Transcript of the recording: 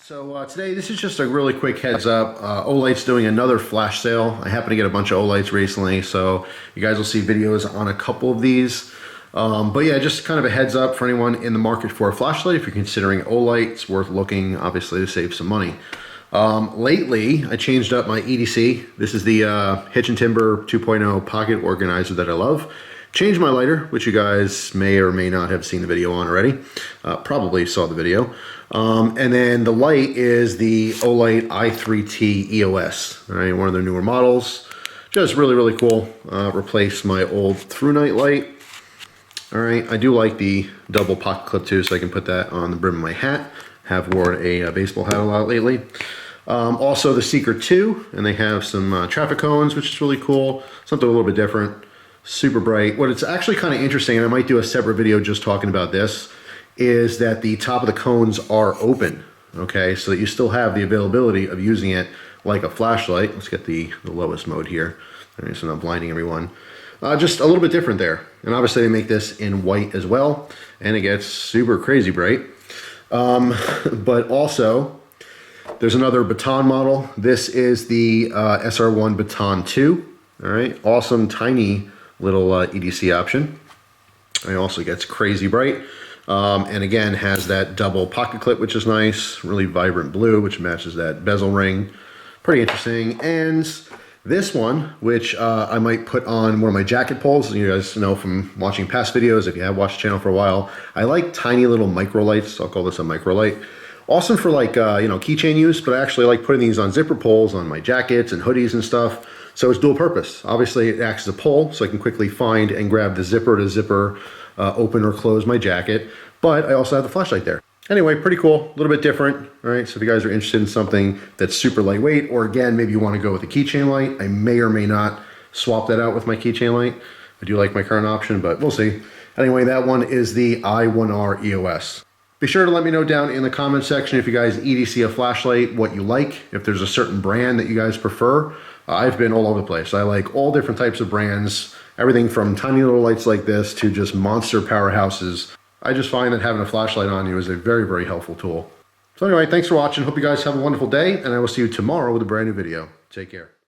So today, this is just a really quick heads up. Olight's doing another flash sale. I happen to get a bunch of Olights recently, so you guys will see videos on a couple of these. But yeah, just kind of a heads up for anyone in the market for a flashlight. If you're considering Olight, it's worth looking, obviously, to save some money. Lately, I changed up my EDC. This is the Hitch and Timber 2.0 pocket organizer that I love. Changed my lighter, which you guys may or may not have seen the video on already. Probably saw the video. And then the light is the Olight i3T EOS, all right, one of their newer models. Just really, really cool. Replaced my old through night light. All right, I do like the double pocket clip too, so I can put that on the brim of my hat. Have worn a baseball hat a lot lately. Also the Secret 2, and they have some traffic cones, which is really cool. Something a little bit different. Super bright. What it's actually kind of interesting, and I might do a separate video just talking about this, is that the top of the cones are open, okay? So that you still have the availability of using it like a flashlight. Let's get the lowest mode here, so I'm not blinding everyone. Just a little bit different there. And obviously they make this in white as well, and it gets super crazy bright. But also, there's another baton model. This is the SR1 Baton 2, all right? Awesome, tiny little EDC option. It also gets crazy bright. And again, has that double pocket clip, which is nice. Really vibrant blue, which matches that bezel ring. Pretty interesting. And this one, which I might put on one of my jacket poles. You guys know from watching past videos, if you have watched the channel for a while, I like tiny little micro lights. So I'll call this a micro light. Awesome for like, you know, keychain use, but I actually like putting these on zipper pulls on my jackets and hoodies and stuff. So it's dual purpose. Obviously it acts as a pull, so I can quickly find and grab the zipper to zipper, open or close my jacket. But I also have the flashlight there. Anyway, pretty cool, a little bit different, all right? So if you guys are interested in something that's super lightweight, or again, maybe you wanna go with a keychain light, I may or may not swap that out with my keychain light. I do like my current option, but we'll see. Anyway, that one is the i1R EOS. Be sure to let me know down in the comment section if you guys EDC a flashlight, what you like, if there's a certain brand that you guys prefer. I've been all over the place. I like all different types of brands, everything from tiny little lights like this to just monster powerhouses. I just find that having a flashlight on you is a very, very helpful tool. So anyway, thanks for watching. Hope you guys have a wonderful day, and I will see you tomorrow with a brand new video. Take care.